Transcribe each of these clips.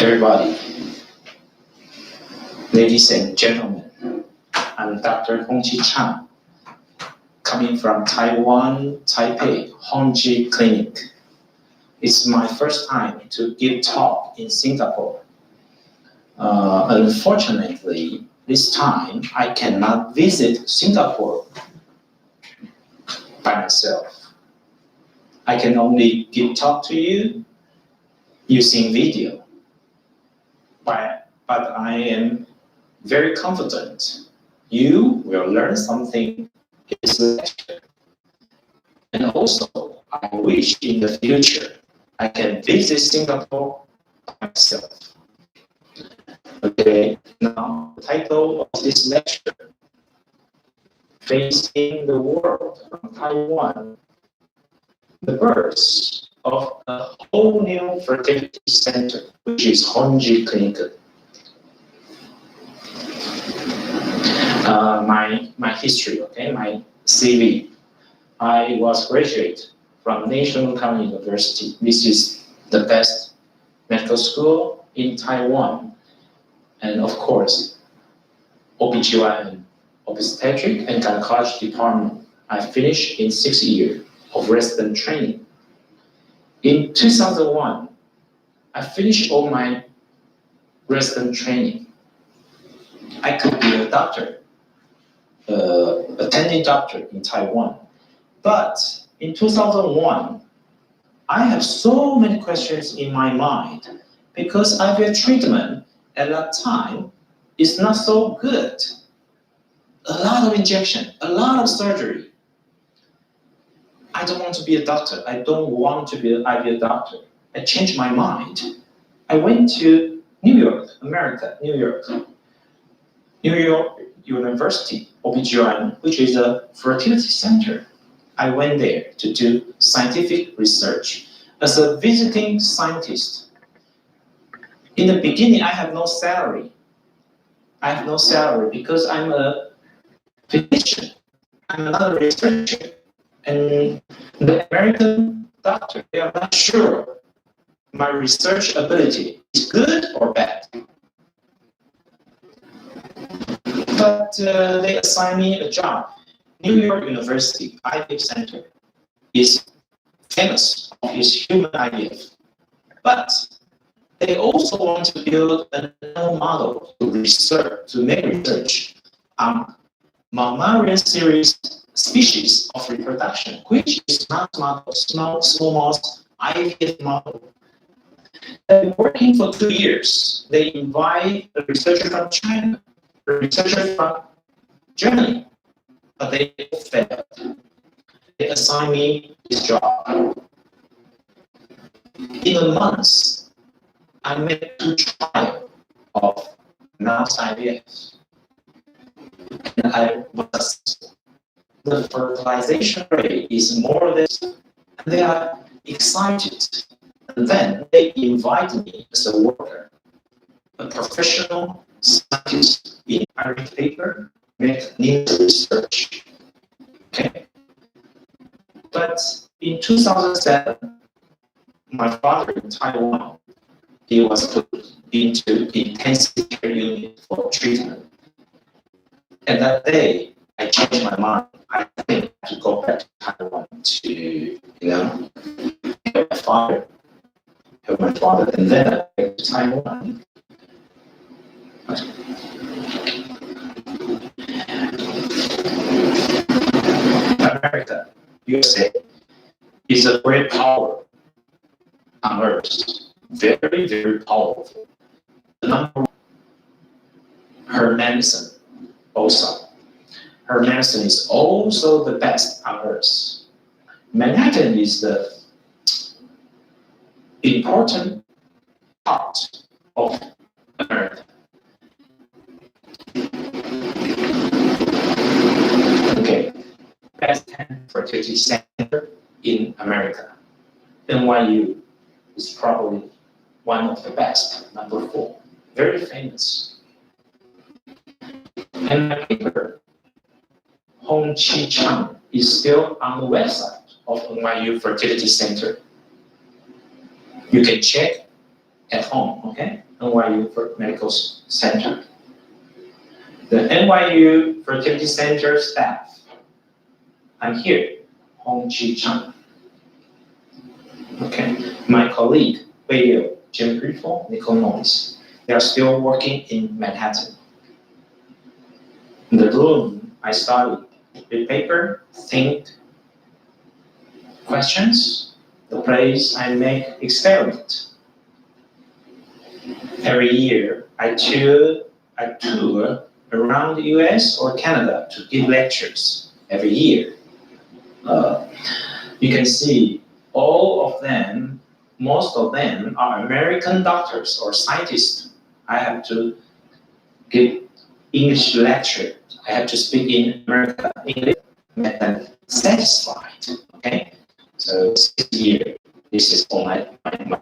Everybody, ladies and gentlemen, I'm Dr. Honji Chang, coming from Taiwan, Taipei, Honji Clinic. It's my first time to give talk in Singapore. Unfortunately, this time I cannot visit Singapore by myself. I can only give talk to you using video. But I am very confident you will learn something in this lecture. And also, I wish in the future I can visit Singapore by myself. Okay, now the title of this lecture, Facing the World from Taiwan, the birth of a whole new fertility center, which is Honji Clinic. My history, okay, my CV. I was graduate from National Taiwan University. This is the best medical school in Taiwan. And of course, OBGYN, obstetric and gynecology department. I finished in 6 years of resident training. In 2001, I finished all my resident training. I could be a doctor, attending doctor in Taiwan. But in 2001, I have so many questions in my mind because IVF treatment at that time is not so good. A lot of injection, a lot of surgery. I don't want to be a doctor. I don't want to be an IVF doctor. I changed my mind. I went to New York, America, New York University, OBGYN, which is a fertility center. I went there to do scientific research as a visiting scientist. In the beginning, I have no salary. I have no salary because I'm a physician. I'm not a researcher. And the American doctor, they are not sure my research ability is good or bad. But they assigned me a job. New York University IVF Center is famous for its human IVF. But they also want to build an animal model to make research on mammalian series species of reproduction, which is not model, small mouse IVF model. They've been working for 2 years. They invite a researcher from China, a researcher from Germany, but they failed. They assigned me this job. In a month, I made 2 trials of mouse IVF. And I was successful. The fertilization rate is more or less, and they are excited. And then they invite me as a worker, a professional scientist in Irish paper, make new research. Okay. But in 2007, my father in Taiwan, he was put into intensive care unit for treatment. And that day, I changed my mind. I think I have to go back to Taiwan to, help my father, and then I went to Taiwan. America, USA, is a great power on earth. Very, very powerful. The number one, her medicine also. Her medicine is also the best on earth. Manhattan is the important part of America. Okay, best 10 fertility center in America. NYU is probably one of the best, number 4, very famous. And my paper, Honji Chang, is still on the website of NYU Fertility Center. You can check at home, okay? NYU Medical Center. The NYU Fertility Center staff. I'm here, Honji Chang. Okay, my colleague, Beidou, Jim Grifo, Nicole Noyes. They are still working in Manhattan. In the room, I study the paper, think, questions. The place I make experiment. Every year, I tour around the US or Canada to give lectures every year. You can see all of them, most of them are American doctors or scientists. I have to give English lecture. I have to speak in American English, make them satisfied. Okay, so this year, this is for my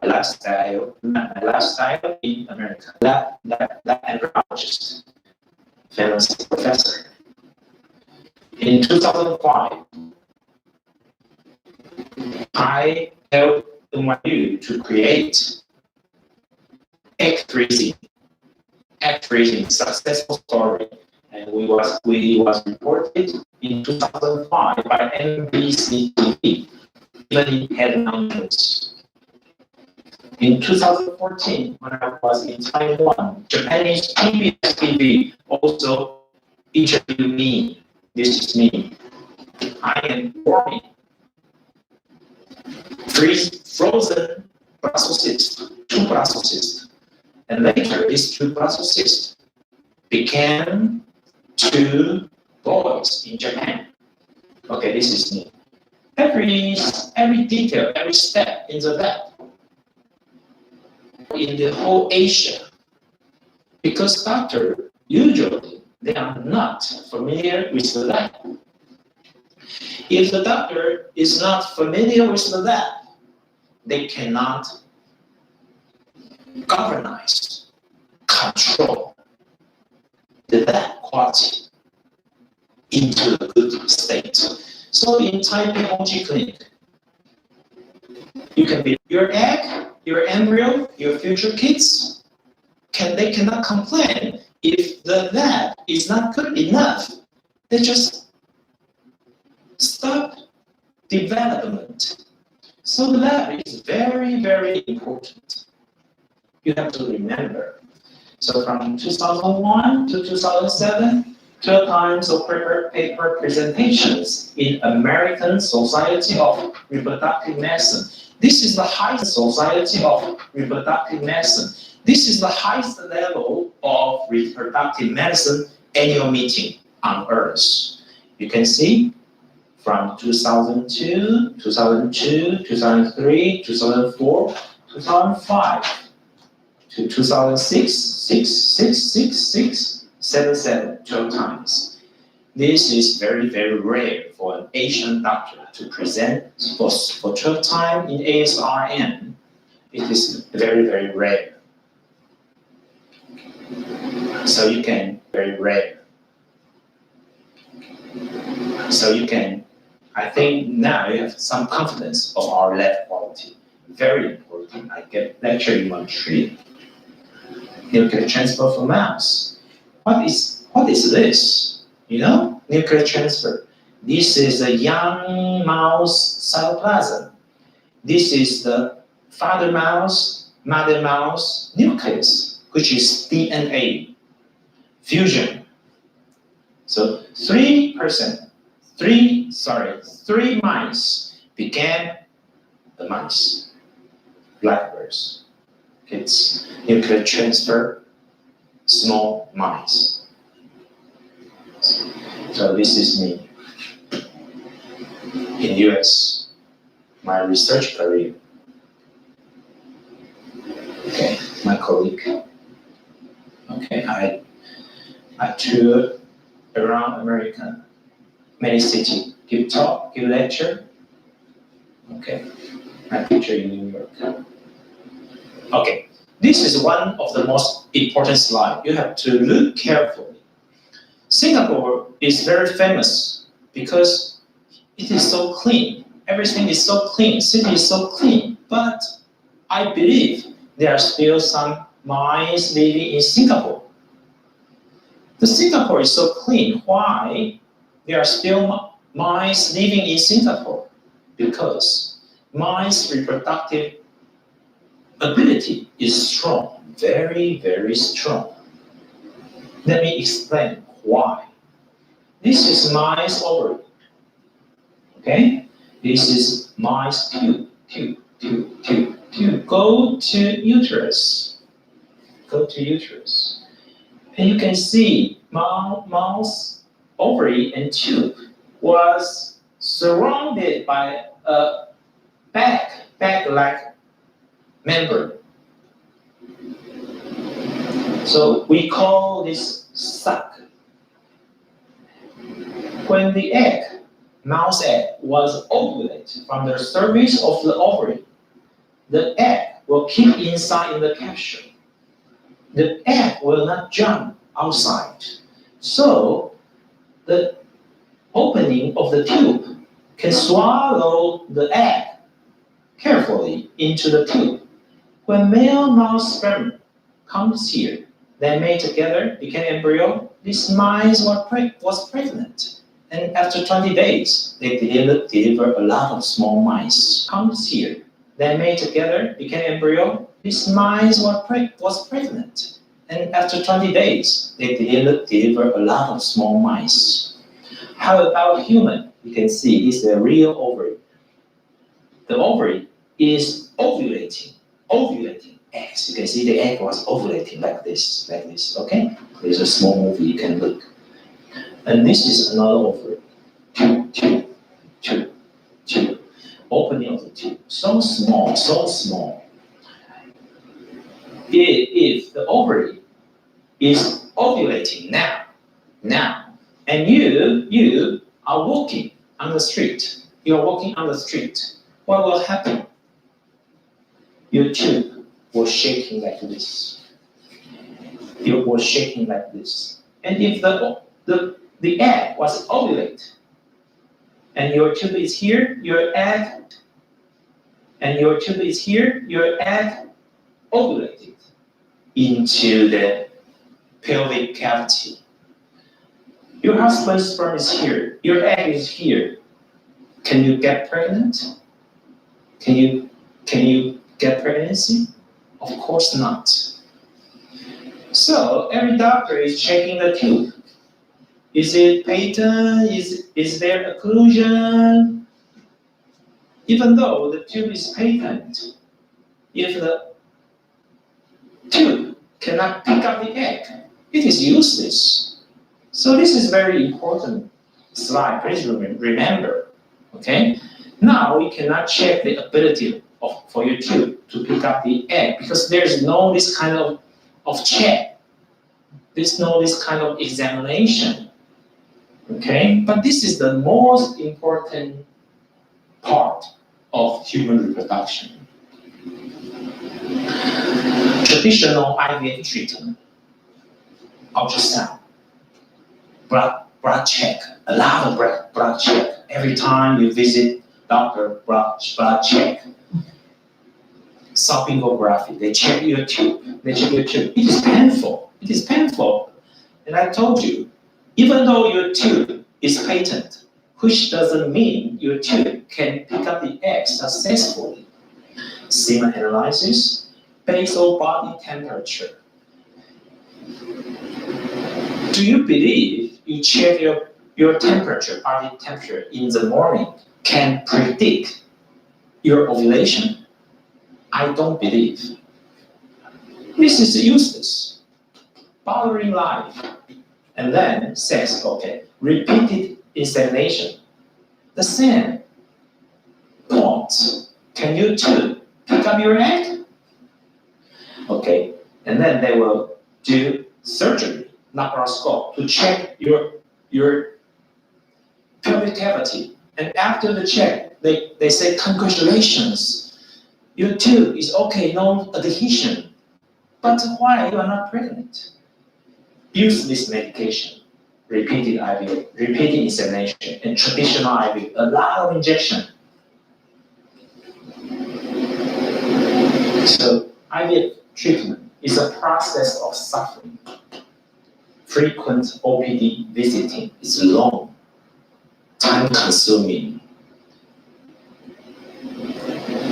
lifestyle in America. That anthropologist, famous professor. In 2005, I helped NYU to create egg freezing successful story, and we was reported in 2005 by NBC TV, even in headlines. In 2014, when I was in Taiwan, Japanese PBS TV also interviewed me. This is me. I am forming frozen Brussels cysts, two Brussels cysts. And later, these two Brussels cysts became two boys in Japan. Okay, this is me. Every detail, every step in the lab, in the whole Asia, because doctors usually they are not familiar with the lab. If the doctor is not familiar with the lab, they cannot control the lab quality into a good state. So in Taipei Honji Clinic, you can be your egg, your embryo, your future kids, they cannot complain if the lab is not good enough. They just stop development. So the lab is very, very important. You have to remember. So from 2001 to 2007, 12 times of paper presentations in American Society of Reproductive Medicine. This is the highest Society of Reproductive Medicine. This is the highest level of reproductive medicine annual meeting on Earth. You can see from 2002, 2003, 2004, 2005 to 2006, 12 times. This is very, very rare for an Asian doctor to present for 12 times in ASRM. It is very, very rare. So you can, very rare. So you can, I think now you have some confidence of our lab quality. Very important. I get lecture in Montreal. Nuclear transfer for mouse. What is this? You know, nuclear transfer. This is a young mouse cytoplasm. This is the father mouse, mother mouse nucleus, which is DNA fusion. So 3 mice became the mice, blackbirds. It's nuclear transfer, small mice. So this is me in US, my research career. Okay, my colleague. Okay, I toured around America, many cities, give talk, give lecture. Okay, my picture in New York. Okay, this is one of the most important slides. You have to look carefully. Singapore is very famous because it is so clean. Everything is so clean. City is so clean. But I believe there are still some mice living in Singapore. The Singapore is so clean. Why there are still mice living in Singapore? Because mice reproductive ability is strong, very, very strong. Let me explain why. This is mice ovary. Okay? This is mice tube. Go to uterus. Go to uterus. And you can see mouse ovary and tube was surrounded by a bag-like membrane. So we call this sac. When the mouse egg was ovulated from the surface of the ovary, the egg will keep inside in the capsule. The egg will not jump outside. So the opening of the tube can swallow the egg carefully into the tube. When male mouse sperm comes here, they mate together, became embryo. This mice was pregnant. And after 20 days, they deliver a lot of small mice. Comes here, they mate together, became embryo. This mice was pregnant. And after 20 days, they deliver a lot of small mice. How about human? You can see this is a real ovary. The ovary is ovulating eggs. You can see the egg was ovulating like this, okay? There's a small movie you can look. And this is another ovary. Tube. Opening of the tube. So small. If the ovary is ovulating now, and you are walking on the street, what will happen? Your tube was shaking like this. It was shaking like this. And if the egg was ovulated, and your tube is here, your egg ovulated into the pelvic cavity. Your husband's sperm is here, your egg is here. Can you get pregnant? Can you get pregnancy? Of course not. So every doctor is checking the tube. Is it patent? Is there occlusion? Even though the tube is patent, if the tube cannot pick up the egg, it is useless. So this is very important slide. Please remember. Okay. Now we cannot check the ability for your tube to pick up the egg because there's no this kind of check. There's no this kind of examination. Okay, but this is the most important part of human reproduction. Traditional IVF treatment, ultrasound, blood check, a lot of blood check. Every time you visit doctor, blood check. Salpingography, they check your tube. It is painful. And I told you, even though your tube is patent, which doesn't mean your tube can pick up the egg successfully. Semen analysis, basal body temperature. Do you believe you check your temperature, body temperature in the morning can predict your ovulation? I don't believe. This is useless. Bothering life. And then sex, okay. Repeated insemination. The same point. Can you too pick up your egg? Okay. And then they will do surgery, laparoscope, to check your pelvic cavity. And after the check, they say, congratulations, your tube is okay, no adhesion. But why you are not pregnant? Use this medication, repeated IVF, repeated insemination, and traditional IVF, a lot of injection. So IVF treatment is a process of suffering. Frequent OPD visiting is long, time-consuming,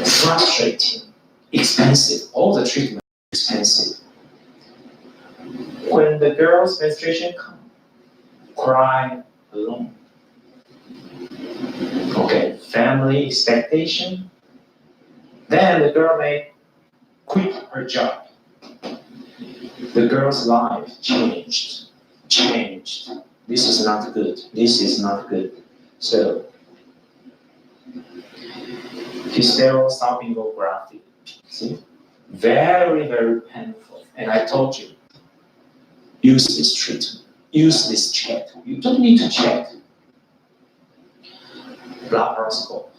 frustrating, expensive. All the treatment is expensive. When the girl's menstruation comes, cry alone. Okay, family expectation. Then the girl may quit her job. The girl's life changed. This is not good. This is not good. So, hysterossalpingography. See? Very, very painful. And I told you, use this treatment. Use this check. You don't need to check. Laparoscope.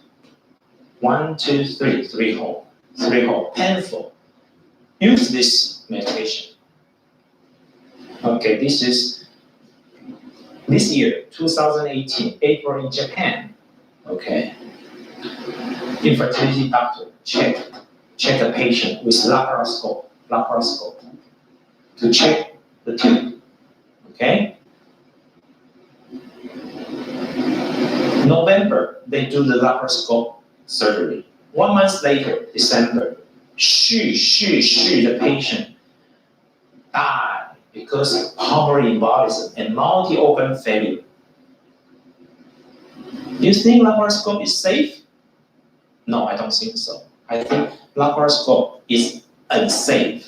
1, 2, 3, 3 hole. 3 hole. Painful. Use this medication. Okay, this is this year, 2018, April in Japan. Okay. Infertility doctor check the patient with laparoscope to check the tube. Okay. November, they do the laparoscope surgery. 1 month later, December, the patient died because of pulmonary embolism and multi-organ failure. Do you think laparoscope is safe? No, I don't think so. I think laparoscope is unsafe,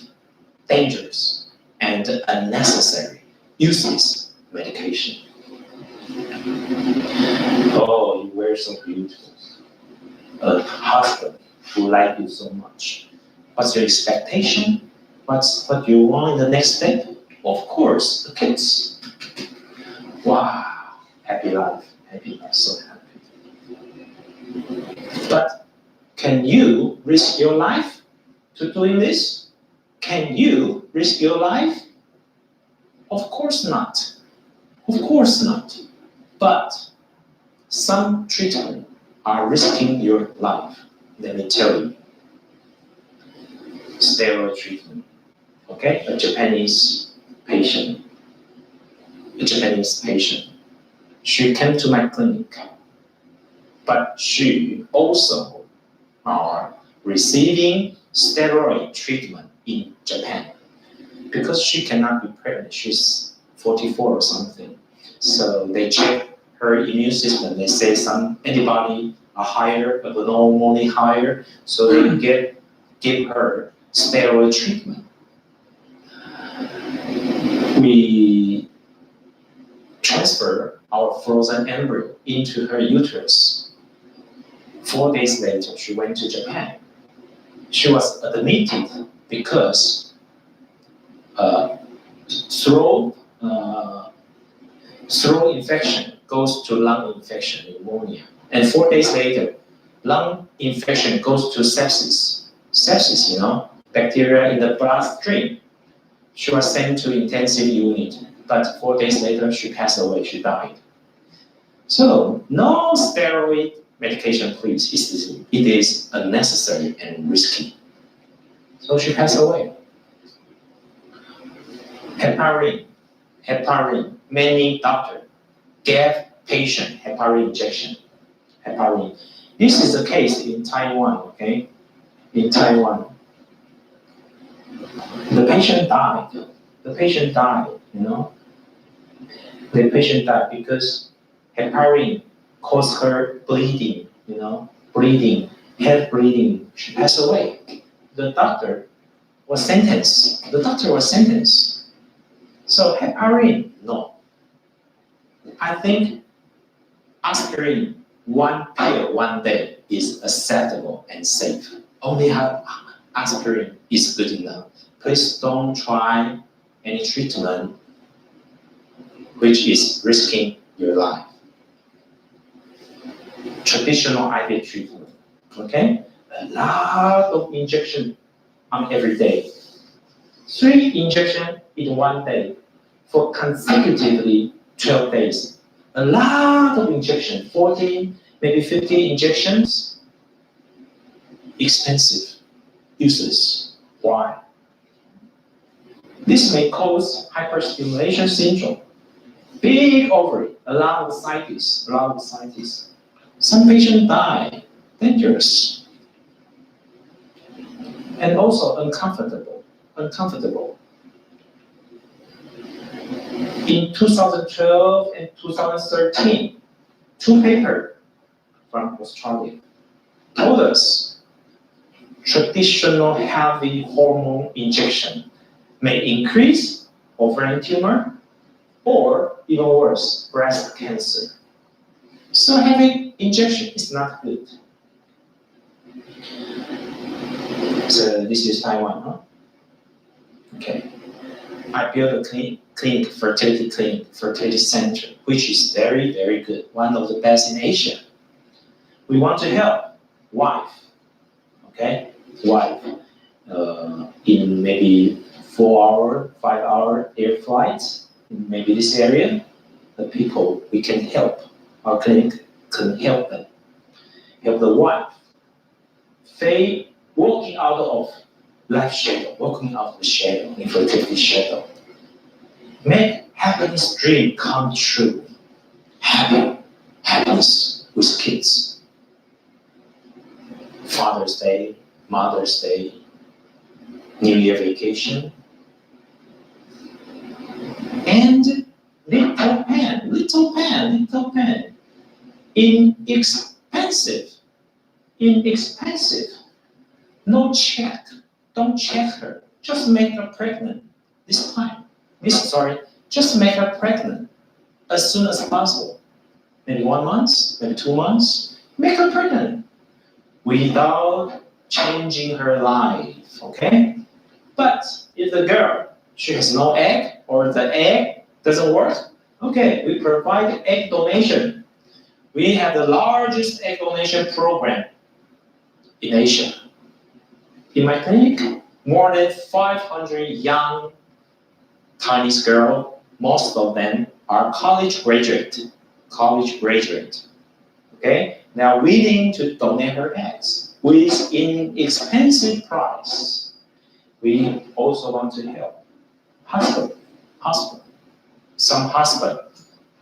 dangerous, and unnecessary. Useless medication. Oh, you were so beautiful. A husband who liked you so much. What's your expectation? What's what you want in the next step? Of course, the kids. Wow, happy life, so happy. But can you risk your life to doing this? Can you risk your life? Of course not. Of course not. But some treatment are risking your life. Let me tell you. Steroid treatment. Okay, a Japanese patient. She came to my clinic, but she also are receiving steroid treatment in Japan because she cannot be pregnant. She's 44 or something. So they check her immune system. They say some antibody are higher, abnormally higher, so they give her steroid treatment. We transfer our frozen embryo into her uterus. 4 days later, she went to Japan. She was admitted because throat infection goes to lung infection, pneumonia. And 4 days later, lung infection goes to sepsis. Sepsis, bacteria in the bloodstream. She was sent to intensive unit, but 4 days later, she passed away, she died. So, no steroid medication, please. It is unnecessary and risky. So she passed away. Heparin. Many doctors gave patient heparin injection. Heparin. This is the case in Taiwan, okay? In Taiwan. The patient died. The patient died because heparin caused her bleeding, head bleeding. She passed away. The doctor was sentenced. So heparin, no. I think aspirin, 1 pill 1 day is acceptable and safe. Only have aspirin is good enough. Please don't try any treatment which is risking your life. Traditional IVF treatment, okay? A lot of injection on every day. 3 injections in 1 day for consecutively 12 days. A lot of injection, 40, maybe 50 injections. Expensive, useless. Why? This may cause hyperstimulation syndrome. Big ovary, a lot of ascites. Some patients die. Dangerous. And also uncomfortable. In 2012 and 2013, two papers from Australia told us traditional heavy hormone injection may increase ovarian tumor or, even worse, breast cancer. So heavy injection is not good. So this is Taiwan, huh? Okay. I built a fertility center, which is very, very good. One of the best in Asia. We want to help wife, okay? Wife, in maybe 4-hour, 5-hour air flights, in maybe this area, the people we can help. Our clinic can help them. Help the wife. They walking out of life shadow, walking out of the shadow, infertility shadow. Make happiness dream come true. Happiness with kids. Father's Day, Mother's Day, New Year vacation. And little pen. Inexpensive. No check. Don't check her. Just make her pregnant this time. Just make her pregnant as soon as possible. Maybe 1 month, maybe 2 months. Make her pregnant without changing her life, okay? But if the girl, she has no egg or the egg doesn't work, okay, we provide egg donation. We have the largest egg donation program in Asia. In my clinic, more than 500 young Chinese girls, most of them are college graduate, okay? They are willing to donate her eggs with inexpensive price. We also want to help husband. Some husband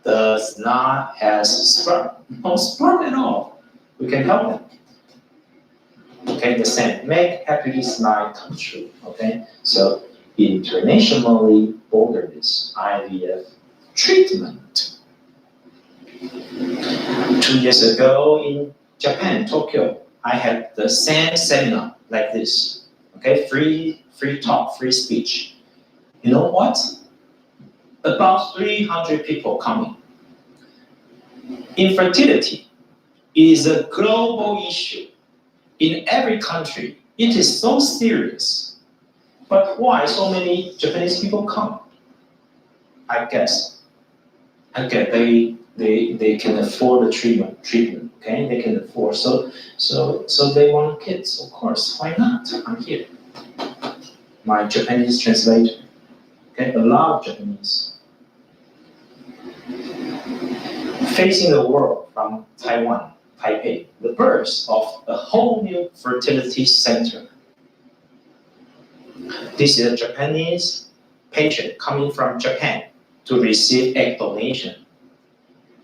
does not have sperm, no sperm at all. We can help them. Okay, the same. Make happiness life come true. Okay, so internationally borderless IVF treatment. 2 years ago in Japan, Tokyo, I had the same seminar like this. Okay, free talk, free speech. You know what? About 300 people coming. Infertility is a global issue. In every country, it is so serious. But why so many Japanese people come? I guess they can afford the treatment. Okay, they can afford. So they want kids, of course. Why not? I'm here. My Japanese translator. Okay, a lot of Japanese. Facing the world from Taiwan, Taipei, the birth of a whole new fertility center. This is a Japanese patient coming from Japan to receive egg donation.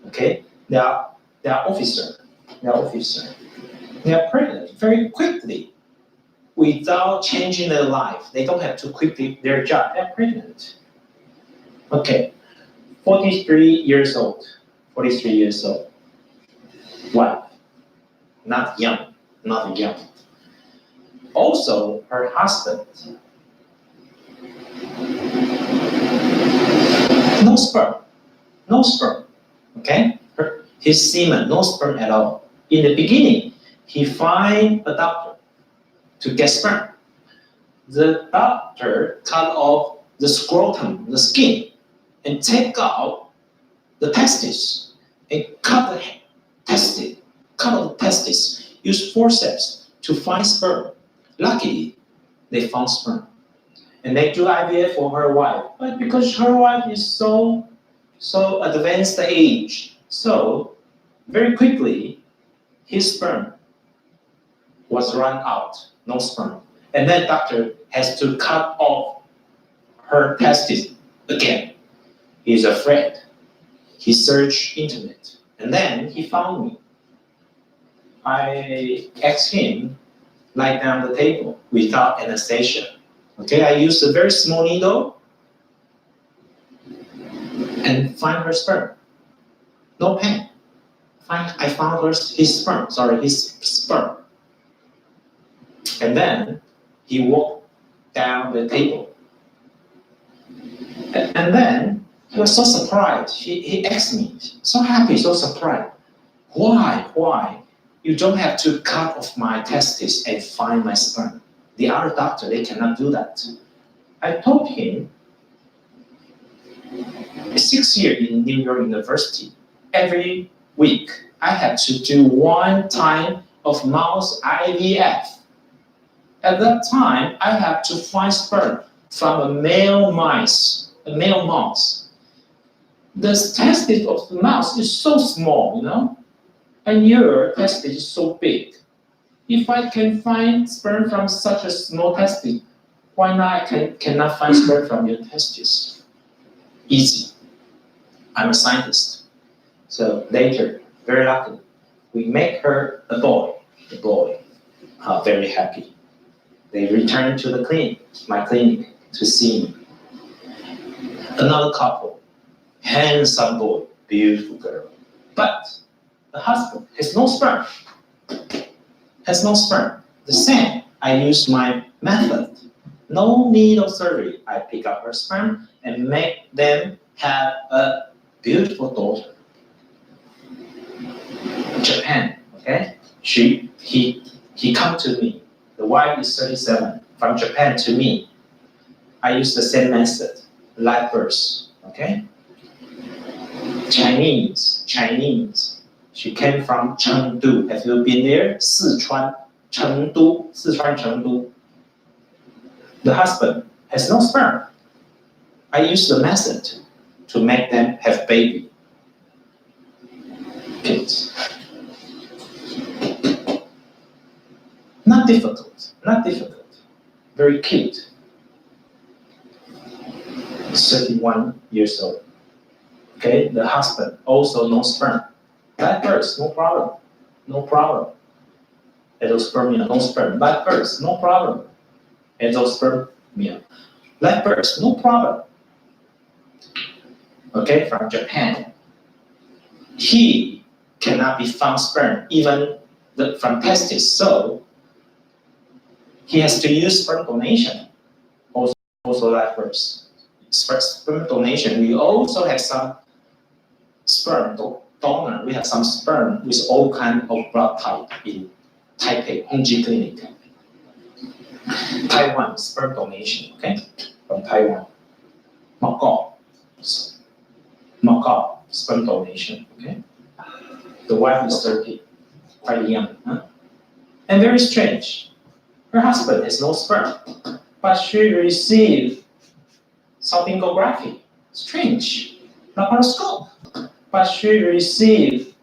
Okay, they are officer. They are pregnant very quickly without changing their life. They don't have to quit their job. They are pregnant. Okay, 43 years old. Wife, not young. Also, her husband, no sperm, okay? His semen, no sperm at all. In the beginning, he find a doctor to get sperm. The doctor cut off the scrotum, the skin, and take out the testes, and cut off the testes, use forceps to find sperm. Luckily, they found sperm. And they do IVF for her wife. But because her wife is so advanced age, so very quickly, his sperm was run out, no sperm. And then doctor has to cut off her testes again. He's afraid. He searched internet, and then he found me. I asked him, lie down the table without anesthesia. Okay, I used a very small needle and find her sperm. No pain. I found his sperm. And then he walked down the table. And then he was so surprised. He asked me, so happy, so surprised. Why? You don't have to cut off my testes and find my sperm. The other doctor, they cannot do that. I told him, 6 years in New York University, every week, I have to do 1 time of mouse IVF. At that time, I have to find sperm from a male mouse. The testis of the mouse is so small, and your testis is so big. If I can find sperm from such a small testis, why not I cannot find sperm from your testis? Easy. I'm a scientist. So later, very lucky, we make her a boy. Very happy. They return to the clinic, my clinic, to see me. Another couple, handsome boy, beautiful girl. But the husband has no sperm. The same, I use my method. No need of surgery. I pick up her sperm and make them have a beautiful daughter. Japan, okay? He come to me. The wife is 37. From Japan to me. I use the same method, live birth, okay? Chinese. She came from Chengdu. Have you been there? Sichuan, Chengdu. The husband has no sperm. I use the method to make them have baby. Kids. Not difficult. Very cute. 31 years old. Okay, the husband also no sperm. Live birth, no problem. Endospermia, no sperm. Live birth, no problem. Endospermia. Live birth, no problem. Okay, from Japan. He cannot be found sperm, even from testis, so he has to use sperm donation. Also live birth. Sperm donation, we also have some sperm donor. We have some sperm with all kinds of blood type in Taipei, Honji Clinic. Taiwan, sperm donation, okay? From Taiwan. Macau, sperm donation, okay? The wife is 30, quite young, huh? And very strange. Her husband has no sperm, but she received salpingography. Strange. Laparoscope. But she received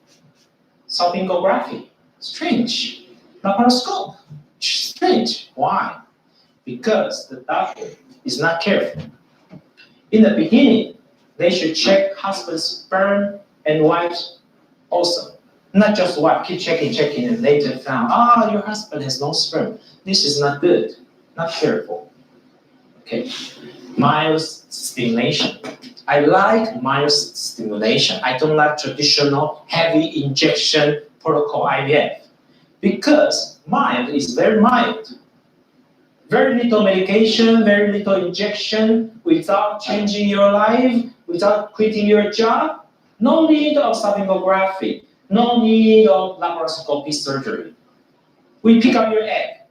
salpingography. Strange. Laparoscope. Strange. Why? Because the doctor is not careful. In the beginning, they should check husband's sperm and wife's also. Not just wife, keep checking, and later found, your husband has no sperm. This is not good. Not careful. Okay. Mild stimulation. I like mild stimulation. I don't like traditional heavy injection protocol IVF because mild is very mild. Very little medication, very little injection, without changing your life, without quitting your job. No need of salpingography. No need of laparoscopy surgery. We pick up your egg.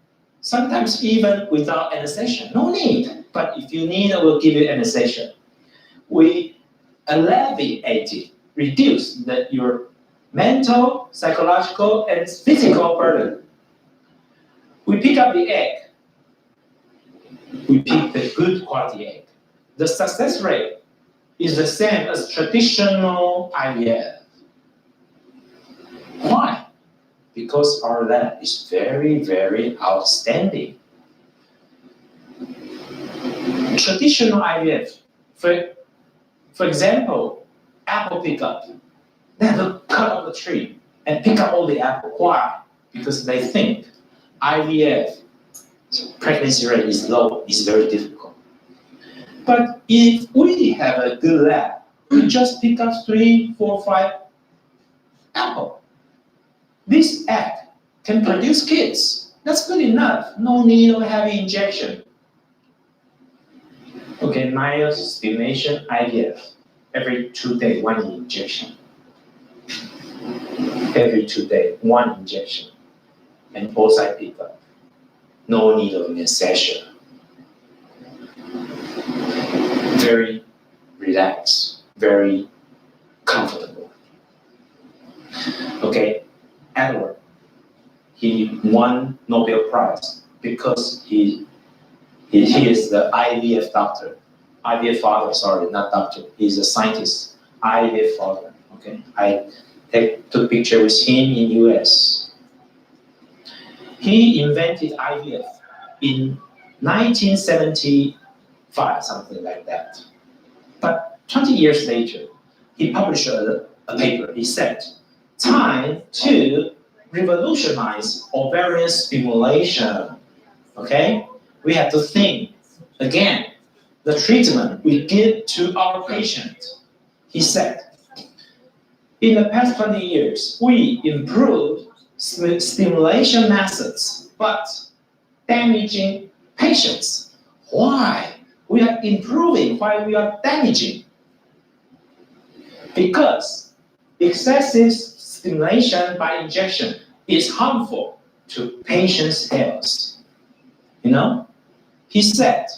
Sometimes even without anesthesia. No need. But if you need, we'll give you anesthesia. We alleviate it, reduce your mental, psychological, and physical burden. We pick up the egg. We pick the good quality egg. The success rate is the same as traditional IVF. Why? Because our lab is very, very outstanding. Traditional IVF, for example, apple pickup. They have to cut off the tree and pick up all the apple. Why? Because they think IVF pregnancy rate is low, is very difficult. But if we have a good lab, we just pick up 3, 4, 5 apple. This egg can produce kids. That's good enough. No need of heavy injection. Okay, myostimulation IVF. Every 2 days, 1 injection. Every 2 days, 1 injection. And oocyte pickup. No need of insertion. Very relaxed, very comfortable. Okay, Edward, he won Nobel Prize because he is the IVF doctor. IVF father, sorry, not doctor. He's a scientist. IVF father. Okay, I took picture with him in US. He invented IVF in 1975, something like that. But 20 years later, he published a paper. He said, time to revolutionize ovarian stimulation. Okay? We have to think again, the treatment we give to our patient. He said, in the past 20 years, we improved stimulation methods, but damaging patients. Why? We are improving while we are damaging. Because excessive stimulation by injection is harmful to patients' health. You know? He said,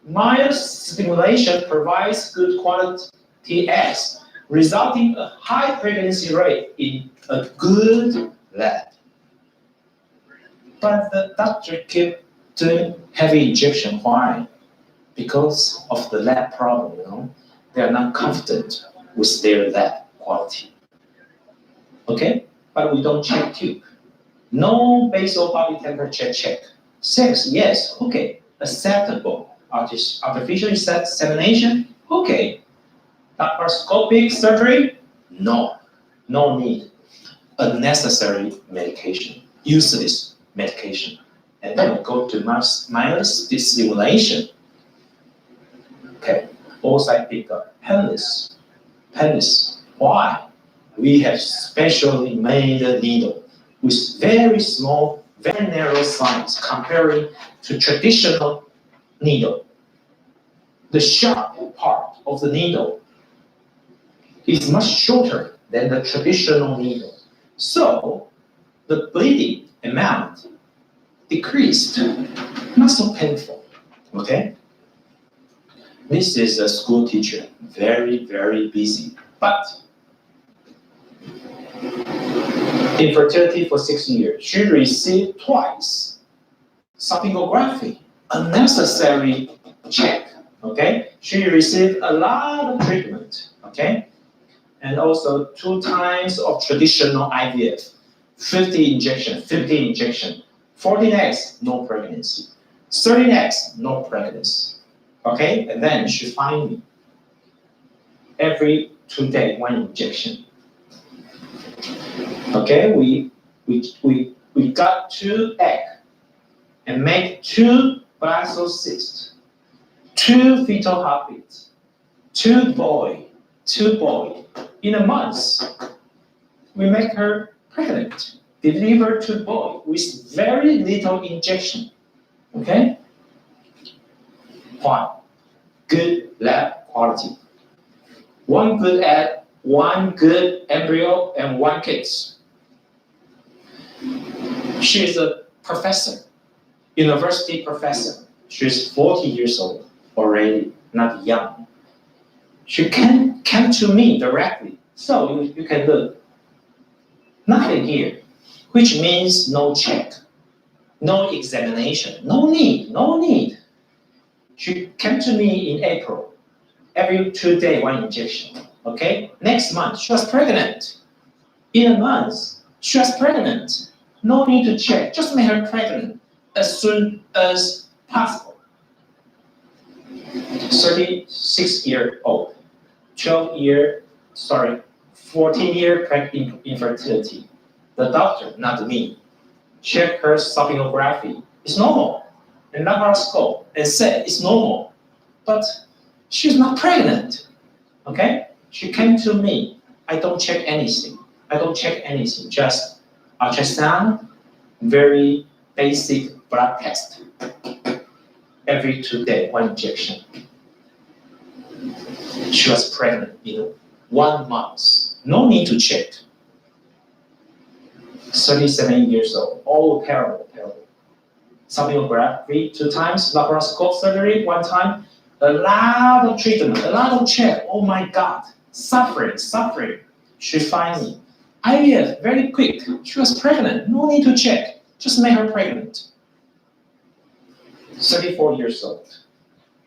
myostimulation provides good quality eggs, resulting in a high pregnancy rate in a good lab. But the doctor kept doing heavy injection. Why? Because of the lab problem, you know? They are not confident with their lab quality. Okay? But we don't check tube. No basal body temperature check. Sex, yes, okay, acceptable. Artificial insemination, okay. Laparoscopic surgery, no, no need. Unnecessary medication, useless medication. And then we go to myostimulation. Okay, oocyte pickup, painless. Why? We have specially made a needle with very small, very narrow size comparing to traditional needle. The sharp part of the needle is much shorter than the traditional needle. So the bleeding amount decreased, not so painful, okay? This is a school teacher, very, very busy, but infertility for 6 years. She received twice sonography, unnecessary check, okay? She received a lot of treatment, okay? And also 2 times of traditional IVF, 50 injection, 40 eggs, no pregnancy, 30 eggs, no pregnancy, okay? And then she find me every 2 days, 1 injection. Okay, we got 2 eggs and make 2 blastocysts, 2 fetal heartbeats, 2 boy. In a month, we make her pregnant, deliver 2 boys with very little injection. Okay? Why? Good lab quality. 1 good egg, 1 good embryo, and 1 kid. She is a professor, university professor. She's 40 years old already, not young. She came to me directly. So you can look. Nothing here, which means no check, no examination, no need. She came to me in April, every 2 days, 1 injection. Okay, next month she was pregnant. In a month, she was pregnant. No need to check, just make her pregnant as soon as possible. 36-year-old, 14-year infertility. The doctor, not me, checked her sonography. It's normal. And laparoscope and said it's normal. But she's not pregnant. Okay? She came to me. I don't check anything. Just ultrasound, very basic blood test. Every 2 days, 1 injection. She was pregnant in 1 month. No need to check. 37 years old. Oh, terrible. Sonography 2 times, laparoscope surgery 1 time. A lot of treatment, a lot of check. Oh my God, suffering. She finally, IVF, very quick. She was pregnant, no need to check. Just make her pregnant. 34 years old.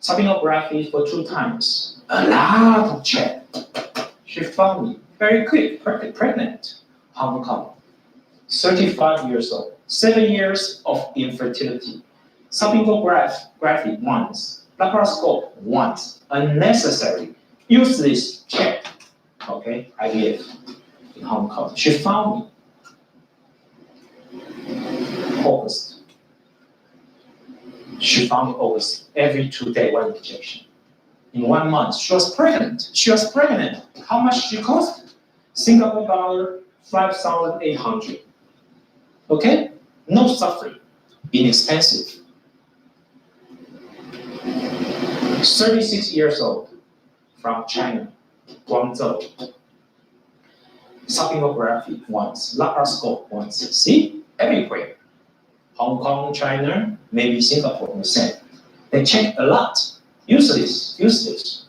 Sonography for 2 times. A lot of check. She found me very quick, pregnant. Hong Kong. 35 years old. 7 years of infertility. Sonography once. Laparoscope once. Unnecessary. Useless check. Okay, IVF in Hong Kong. She found me. August. She found me August. Every 2 days, 1 injection. In 1 month, she was pregnant. How much she cost? Singapore dollar 5,800. Okay? No suffering. Inexpensive. 36 years old. From China. Guangzhou. Sonography once. Laparoscope once. See? Everywhere. Hong Kong, China, maybe Singapore, the same. They check a lot. Useless.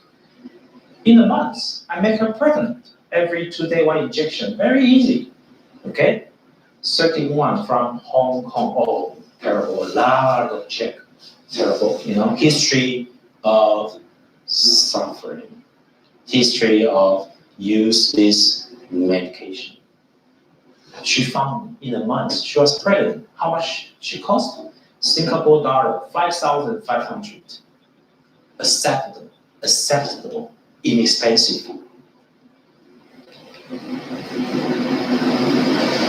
In a month, I make her pregnant. Every 2 days, 1 injection. Very easy. Okay? 31 from Hong Kong. Oh, terrible. A lot of check. Terrible. History of suffering. History of useless medication. She found me in a month. She was pregnant. How much she cost? Singapore dollar 5,500. Acceptable. Inexpensive.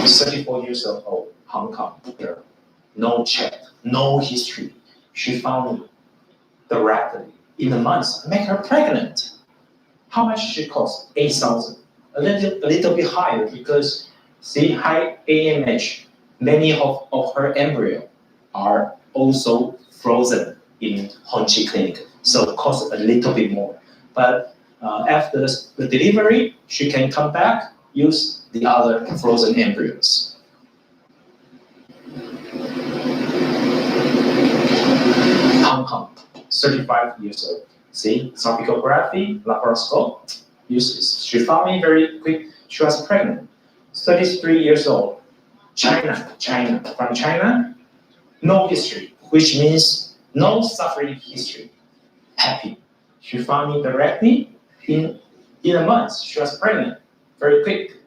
34 years old, Hong Kong girl. No check, no history. She found me directly in a month. Make her pregnant. How much she cost? 8,000. A little bit higher because see high AMH. Many of her embryo are also frozen in Honji Clinic, so it costs a little bit more. But after the delivery, she can come back, use the other frozen embryos. Hong Kong, 35 years old. See, sonography, laparoscope, useless. She found me very quick. She was pregnant. 33 years old. China. From China, no history, which means no suffering history. Happy. She found me directly in a month. She was pregnant. Very quick.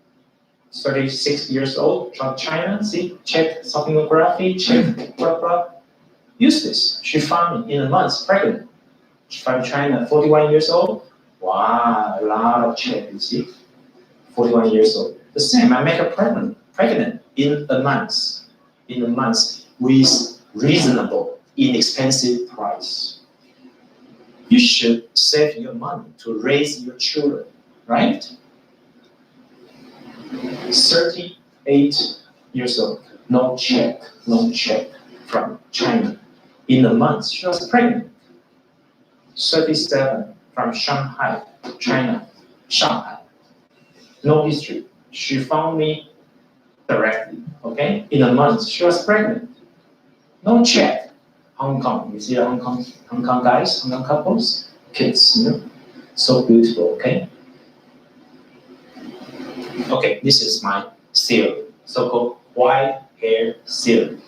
36 years old from China. See, check sonography, check blah. Useless. She found me in a month, pregnant. From China, 41 years old. Wow, a lot of check, you see. 41 years old. The same, I make her pregnant in a month. With reasonable, inexpensive price. You should save your money to raise your children, right? 38 years old, no check from China. In a month, she was pregnant. 37 from Shanghai, China, Shanghai. No history. She found me directly, okay? In a month, she was pregnant. No check. Hong Kong, you see the Hong Kong guys, Hong Kong couples, kids, so beautiful, okay? Okay, this is my serum, so-called white hair serum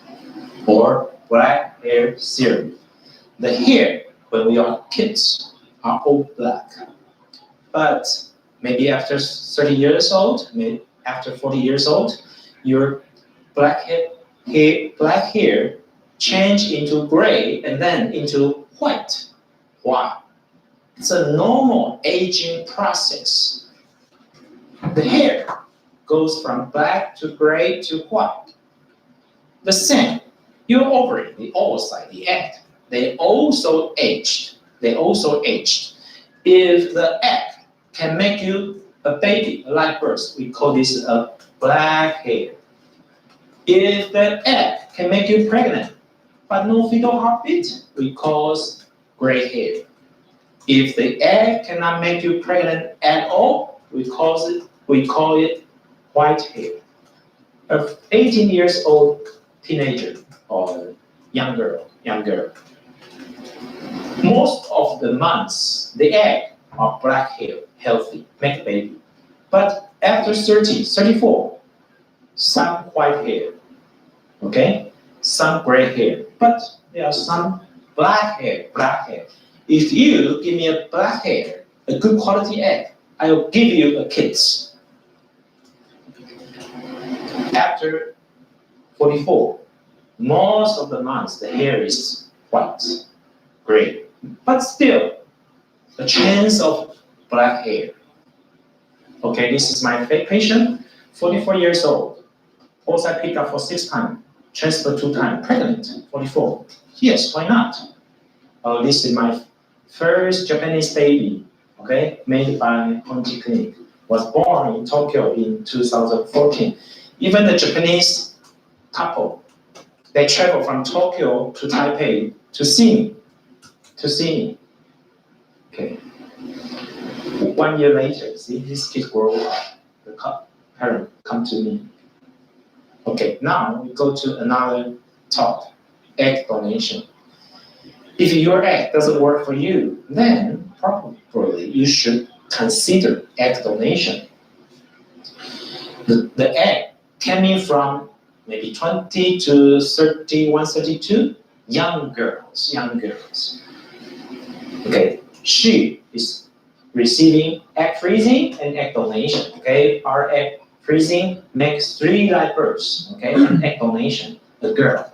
or black hair serum. The hair, when we are kids, are all black. But maybe after 30 years old, maybe after 40 years old, your black hair change into gray and then into white. Why? It's a normal aging process. The hair goes from black to gray to white. The same, your ovary, the oocyte, the egg, they also aged. If the egg can make you a baby, a live birth, we call this a black hair. If the egg can make you pregnant, but no fetal heartbeat, we call it gray hair. If the egg cannot make you pregnant at all, we call it white hair. An 18 years old teenager or young girl. Most of the months, the egg are black hair, healthy, make a baby. But after 30, 34, some white hair, okay? Some gray hair, but there are some black hair. If you give me a black hair, a good quality egg, I will give you a kids. After 44, most of the months the hair is white, gray, but still a chance of black hair. Okay, this is my patient, 44 years old. Also picked up for 6 times, transferred 2 times, pregnant, 44. Yes, why not? This is my first Japanese baby, okay, made by Honji Clinic. Was born in Tokyo in 2014. Even the Japanese couple, they travel from Tokyo to Taipei to see me. Okay. 1 year later, see, this kid grow up. The parent come to me. Okay, now we go to another talk, egg donation. If your egg doesn't work for you, then probably you should consider egg donation. The egg coming from maybe 20 to 31, 32, young girls. Okay, she is receiving egg freezing and egg donation. Okay, our egg freezing makes 3 live births. Okay, and egg donation, a girl.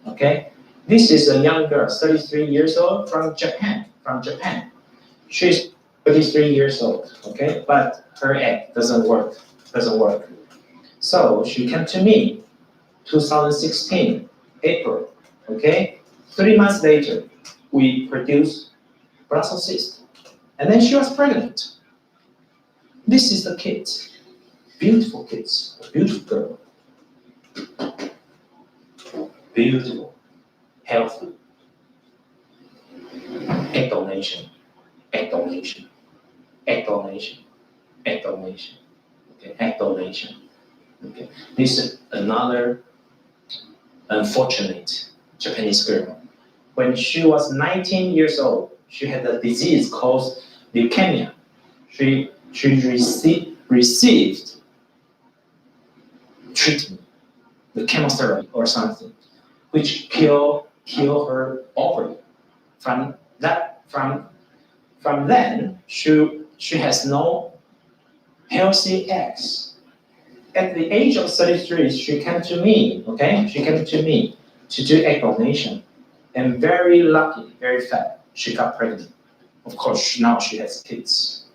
Okay, this is a young girl, 33 years old from Japan. She's 33 years old. Okay, but her egg doesn't work. So she came to me, 2016, April. Okay, 3 months later, we produced Brussels cyst, and then she was pregnant. This is the kid, beautiful kids, a beautiful girl, beautiful, healthy. Egg donation. Okay, egg donation. Okay, this is another unfortunate Japanese girl. When she was 19 years old, she had a disease called leukemia. She received treatment, the chemotherapy or something, which kill her ovary. From then, she has no healthy eggs. At the age of 33, she came to me, to do egg donation. And very lucky, very fat, she got pregnant. Of course, now she has kids.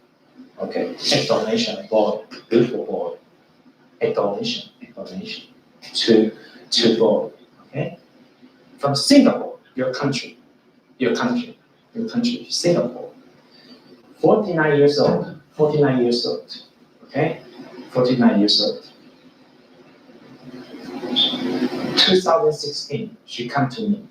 Okay, egg donation, boy, beautiful boy. Egg donation, to boy, okay? From Singapore, your country, Singapore. 49 years old, okay? 49 years old. 2016, she came to me.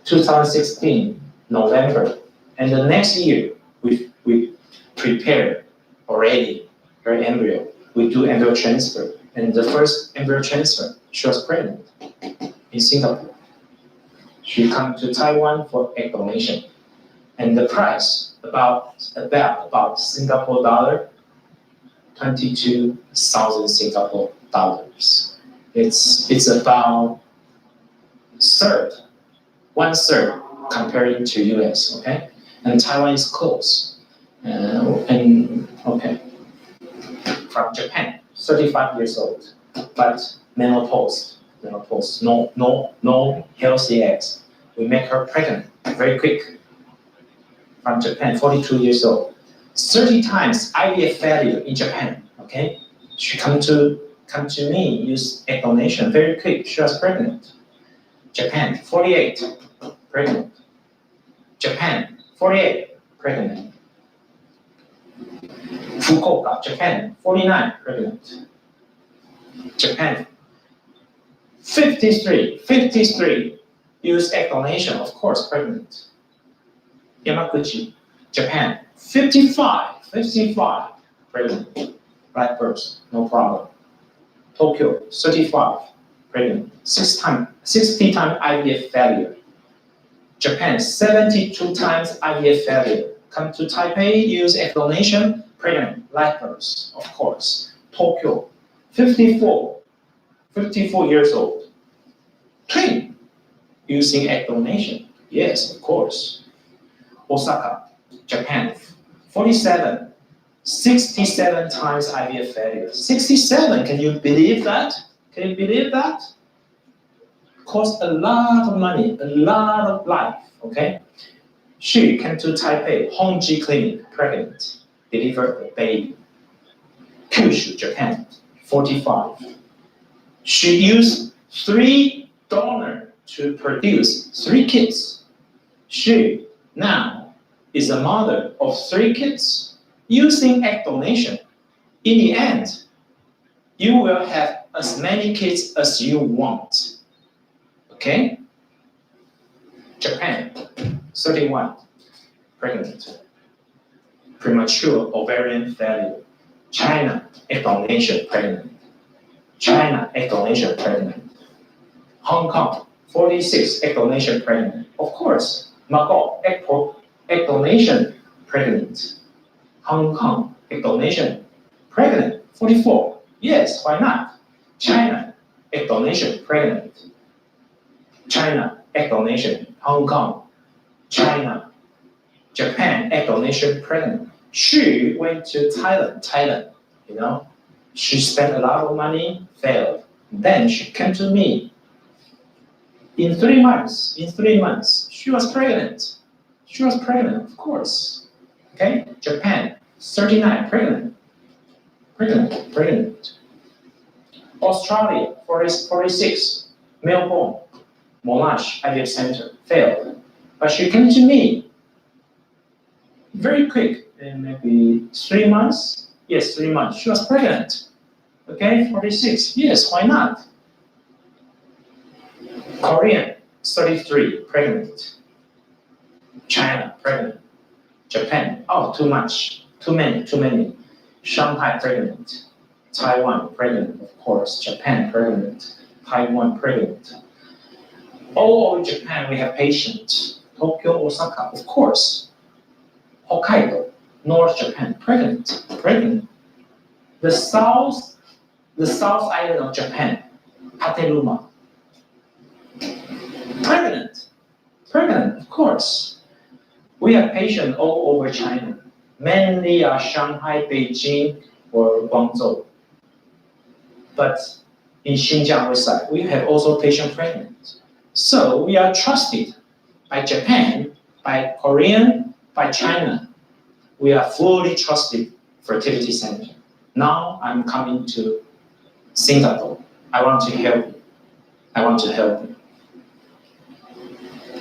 2016, November. And the next year, we prepared already her embryo. We do embryo transfer. And the first embryo transfer, she was pregnant in Singapore. She came to Taiwan for egg donation. And the price, about Singapore dollar, 22,000 Singapore dollars. It's about 1/3 comparing to US, okay? And Taiwan is close. From Japan, 35 years old, but menopause, no healthy eggs. We make her pregnant very quick. From Japan, 42 years old. 30 times IVF failure in Japan, okay? She come to me, use egg donation, very quick, she was pregnant. Japan, 48, pregnant. Japan, 48, pregnant. Fukuoka, Japan, 49, pregnant. Japan, 53, use egg donation, of course, pregnant. Yamaguchi, Japan, 55, pregnant. Right birth, no problem. Tokyo, 35, pregnant. 60 times IVF failure. Japan, 72 times IVF failure. Come to Taipei, use egg donation, pregnant, live birth, of course. Tokyo, 54 years old. Twin, using egg donation, yes, of course. Osaka, Japan, 47, 67 times IVF failure. 67, can you believe that? Can you believe that? Cost a lot of money, a lot of life, okay? She came to Taipei, Honji Clinic, pregnant, delivered a baby. Kyushu, Japan, 45. She used 3 donors to produce 3 kids. She now is a mother of 3 kids using egg donation. In the end, you will have as many kids as you want. Okay? Japan, 31, pregnant. Premature ovarian failure. China, egg donation, pregnant. China, egg donation, pregnant. Hong Kong, 46, egg donation, pregnant. Of course, Macau, egg donation, pregnant. Hong Kong, egg donation, pregnant, 44. Yes, why not? China, egg donation, pregnant. China, egg donation, Hong Kong, China, Japan, egg donation, pregnant. She went to Thailand, you know. She spent a lot of money, failed. Then she came to me. In 3 months, she was pregnant. She was pregnant, of course. Okay, Japan, 39, pregnant. Australia, 46, Melbourne, Monash IVF Center, failed. But she came to me very quick, in maybe 3 months. Yes, 3 months. She was pregnant. Okay, 46. Yes, why not? Korean, 33, pregnant. China, pregnant. Japan, oh, too much. Too many. Shanghai, pregnant. Taiwan, pregnant, of course. Japan, pregnant. Taiwan, pregnant. All over Japan, we have patients. Tokyo, Osaka, of course. Hokkaido, North Japan, pregnant. The south island of Japan, Hateruma, pregnant, of course. We have patients all over China, mainly Shanghai, Beijing, or Guangzhou. But in Xinjiang side, we have also patients pregnant. So we are trusted by Japan, by Korean, by China. We are fully trusted fertility center. Now I'm coming to Singapore. I want to help you.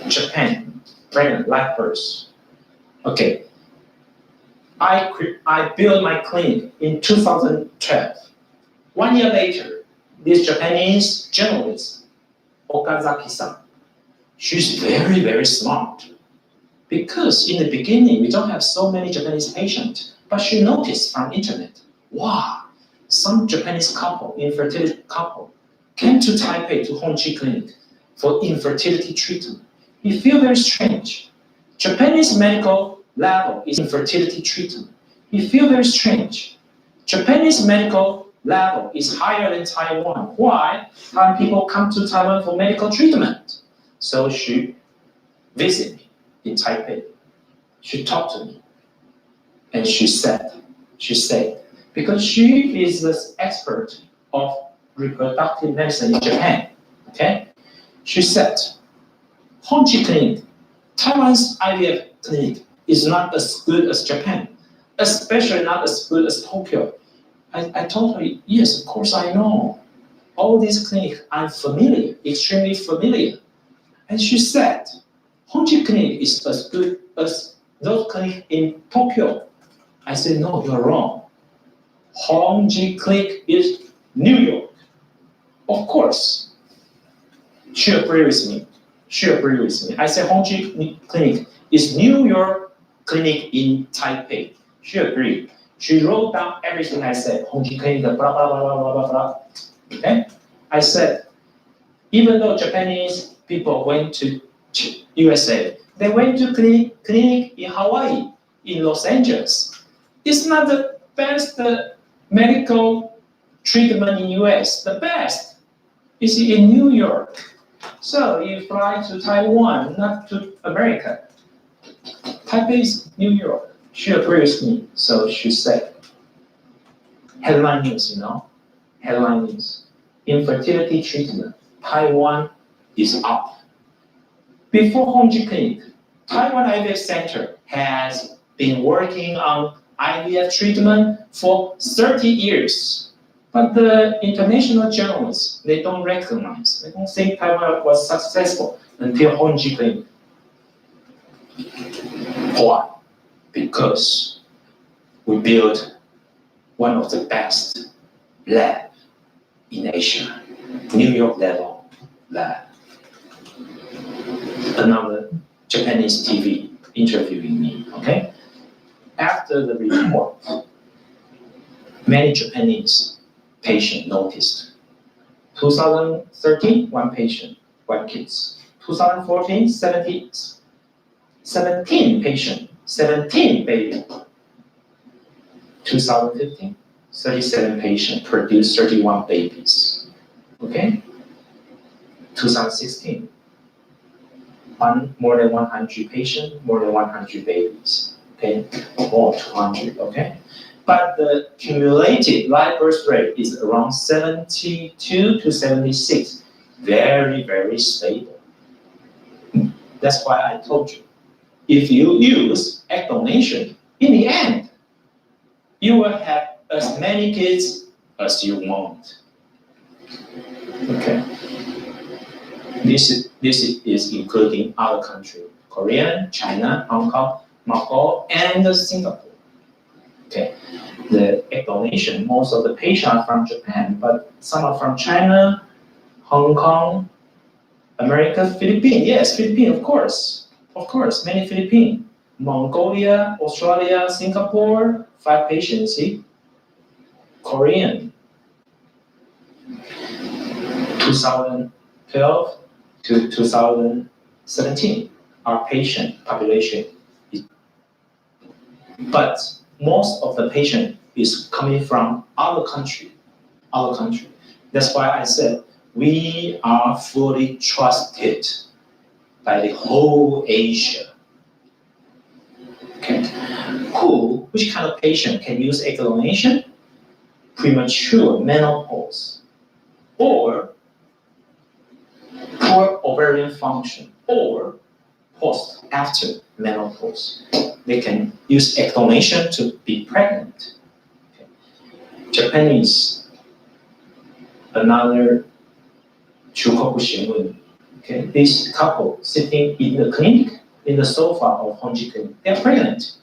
Japan, pregnant, live birth. Okay. I built my clinic in 2012. 1 year later, this Japanese journalist, Okazaki-san, she's very, very smart. Because in the beginning, we don't have so many Japanese patients, but she noticed from internet, wow, some Japanese couple, infertility couple, came to Taipei to Honji Clinic for infertility treatment. We feel very strange. Japanese medical level is infertility treatment. We feel very strange. Japanese medical level is higher than Taiwan. Why? How people come to Taiwan for medical treatment? So she visited me in Taipei. She talked to me. And she said, because she is the expert of reproductive medicine in Japan, okay? She said, Honji Clinic Taiwan's IVF clinic is not as good as Japan, especially not as good as Tokyo. I told her, yes, of course I know. All these clinics, I'm familiar, extremely familiar. And she said, Honji Clinic is as good as those clinics in Tokyo. I said, no, you're wrong. Honji Clinic is New York. Of course. She agreed with me. I said, Honji Clinic is New York Clinic in Taipei. She agreed. She wrote down everything I said. Honji Clinic, blah, blah, blah, blah, blah, blah. Okay? I said, even though Japanese people went to USA, they went to clinic in Hawaii, in Los Angeles. It's not the best medical treatment in US. The best is in New York. So you fly to Taiwan, not to America. Taipei is New York. She agrees with me. So she said, headline news, headline news. Infertility treatment, Taiwan is up. Before Honji Clinic, Taiwan IVF Center has been working on IVF treatment for 30 years. But the international journalists, they don't recognize, they don't think Taiwan was successful until Honji Clinic. Why? Because we built one of the best labs in Asia, New York level lab. Another Japanese TV interviewing me, okay? After the report, many Japanese patients noticed. 2013, one patient, one kids. 2014, 17 patient, 17 baby. 2015, 37 patient produced 31 babies. Okay? 2016, more than 100 patients, more than 100 babies. Okay? Or 200, okay? But the cumulative live birth rate is around 72 to 76. Very, very stable. That's why I told you, if you use egg donation, in the end, you will have as many kids as you want. Okay. This is including other countries, Korea, China, Hong Kong, Macau, and Singapore. Okay. The egg donation, most of the patients are from Japan, but some are from China, Hong Kong, America, Philippines. Yes, Philippines, of course. Of course, many Philippines. Mongolia, Australia, Singapore, 5 patients, see? Korean. 2012 to 2017, our patient population is, but most of the patient is coming from other country. That's why I said we are fully trusted by the whole Asia. Okay. Which kind of patient can use egg donation? Premature menopause, or poor ovarian function, or after menopause. They can use egg donation to be pregnant. Okay. Japanese, another Chukoku Shinmun. Okay, this couple sitting in the clinic, in the sofa of Honji Clinic, they're pregnant.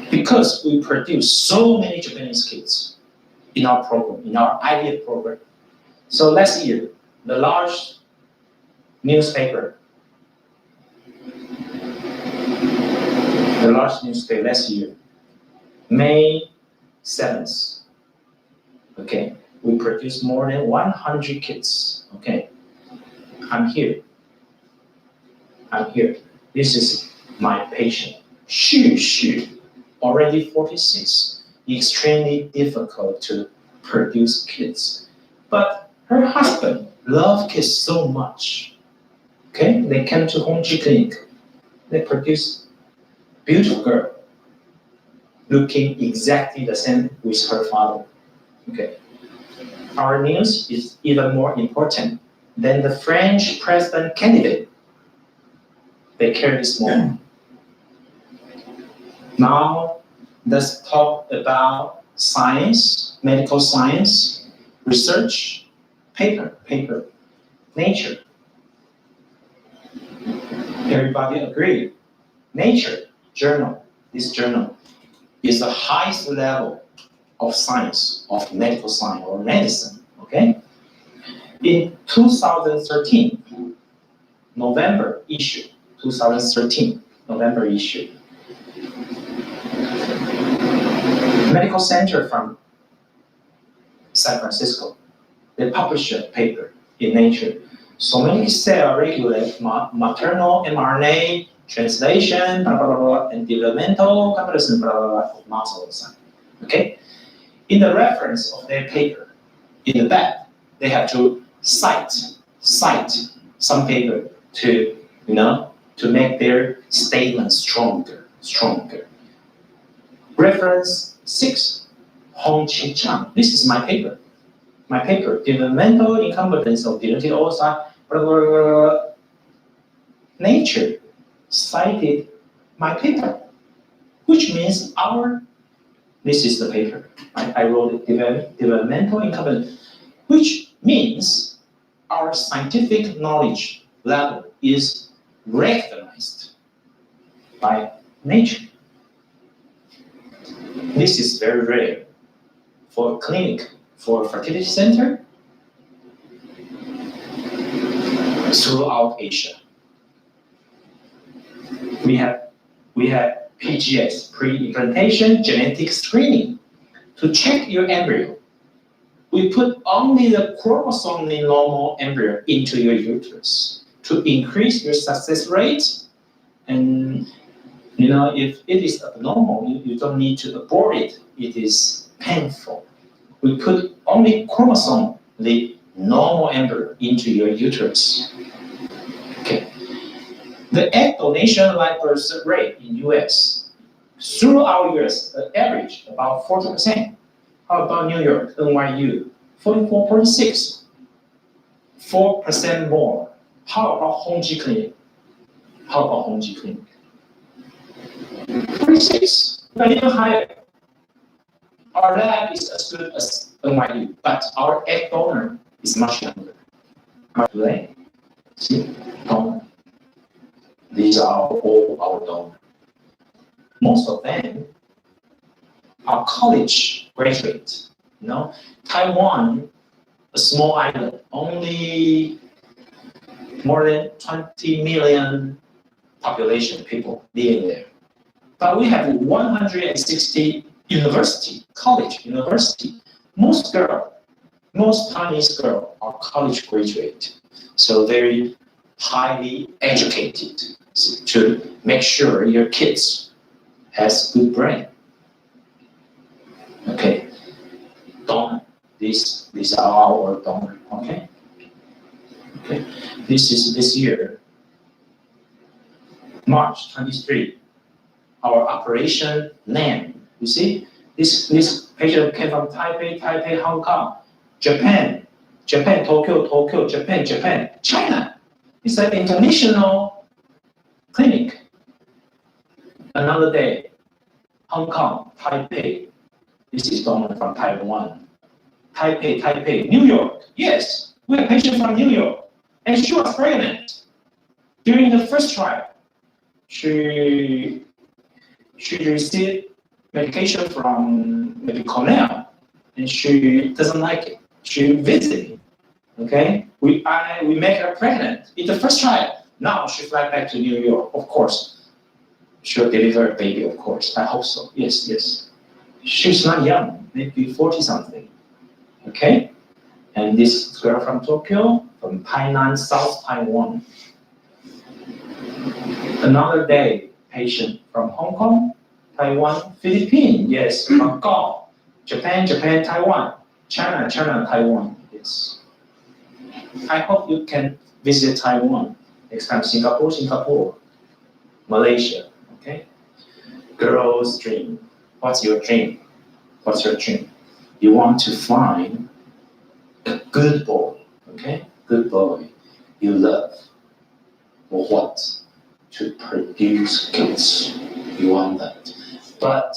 Because we produce so many Japanese kids in our program, in our IVF program. So last year, the large newspaper last year, May 7th, okay, we produced more than 100 kids, okay. I'm here. This is my patient. She already 46, extremely difficult to produce kids. But her husband loved kids so much. Okay, they came to Honji Clinic. They produced beautiful girl, looking exactly the same with her father. Okay. Our news is even more important than the French president candidate. they carry small. Now, let's talk about science, medical science, research, paper, Nature. Everybody agree? Nature, journal, this journal is the highest level of science, of medical science or medicine, okay? In 2013, November issue, 2013, November issue. Medical Center from San Francisco, they published a paper in Nature. Somatic cell regulate maternal mRNA translation, blah, blah, blah, blah, and developmental comparison, blah, blah, blah, of muscle cell. Okay? In the reference of their paper, in the back, they have to cite some paper to, to make their statement stronger. Reference 6, Honji Chang. This is my paper. Developmental incompetence of genetic oocyte, blah, blah, blah, blah. Nature cited my paper, which means this is the paper. I wrote it, developmental incompetence, which means our scientific knowledge level is recognized by nature. This is very rare for a clinic, for a fertility center throughout Asia. We have PGS, pre-implantation genetic screening, to check your embryo. We put only the chromosomally normal embryo into your uterus to increase your success rate. And if it is abnormal, you don't need to abort it. It is painful. We put only chromosomally normal embryo into your uterus. Okay. The egg donation live birth rate in US, throughout US, the average about 40%. How about New York, NYU? 44.6, 4% more. How about Honji Clinic? 46, but even higher. Our lab is as good as NYU, but our egg donor is much younger. Today, see, donor. These are all our donors. Most of them are college graduates. Taiwan, a small island, only more than 20 million population people living there. But we have 160 college. Most Chinese girls are college graduate, so very highly educated to make sure your kids has good brain. Okay, donor. These are our donor. Okay. This is this year, March 23. Our operation name. You see, this patient came from Taipei, Hong Kong, Japan, Tokyo, Japan, China. It's an international clinic. Another day, Hong Kong, Taipei. This is donor from Taiwan. Taipei, New York. Yes, we have a patient from New York, and she was pregnant. During the first trial, she received medication from maybe Cornell, and she doesn't like it. She visited. Okay, we make her pregnant in the first trial. Now she fly back to New York. Of course, she'll deliver a baby. Of course, I hope so. Yes. She's not young, maybe 40 something. Okay, and this girl from Tokyo, from Tainan, South Taiwan. Another day, patient from Hong Kong, Taiwan, Philippines. Yes, Macau, Japan, Taiwan, China, Taiwan. Yes. I hope you can visit Taiwan next time. Singapore, Malaysia. Okay. Girl's dream. What's your dream? You want to find a good boy. Okay. Good boy. You love. For what? to produce kids. You want that. But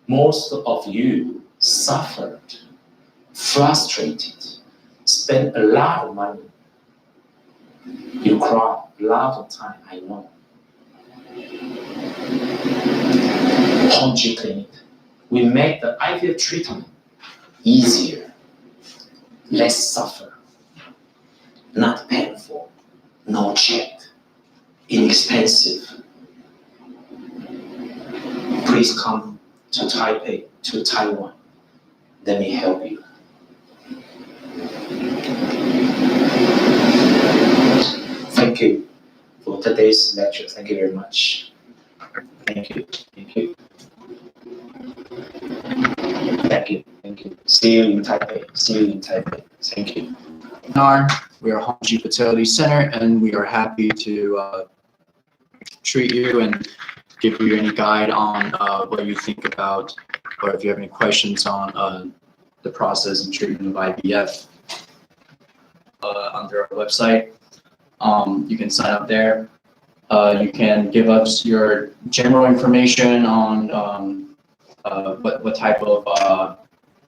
most of you suffered, frustrated, spent a lot of money. You cry a lot of time, I know. Honji Clinic, we make the IVF treatment easier, less suffer, not painful, no check, inexpensive. Please come to Taipei, to Taiwan. Let me help you. Thank you for today's lecture. Thank you very much. Thank you. Thank you. Thank you. Thank you. See you in Taipei. See you in Taipei. Thank you. We are Honji Fertility Center, and we are happy to treat you and give you any guide on what you think about, or if you have any questions on the process and treatment of IVF under our website. You can sign up there. You can give us your general information on what type of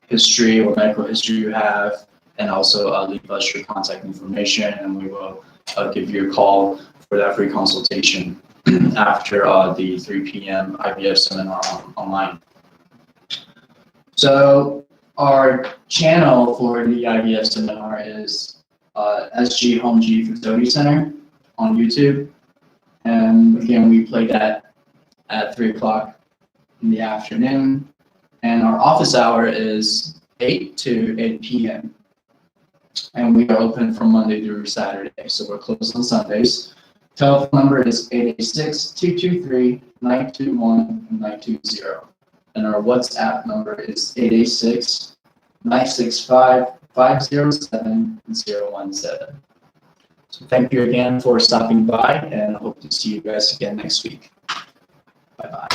history or medical history you have, and also leave us your contact information, and we will give you a call for that free consultation after the 3 p.m. IVF seminar online. So our channel for the IVF seminar is SG Honji Fertility Center on YouTube. And again, we play that at 3 o'clock in the afternoon. And our office hour is 8 to 8 p.m. And we are open from Monday through Saturday, so we're closed on Sundays. Telephone number is 886-223-921-920. And our WhatsApp number is 886-965-507-017. So thank you again for stopping by, and I hope to see you guys again next week. Bye-bye.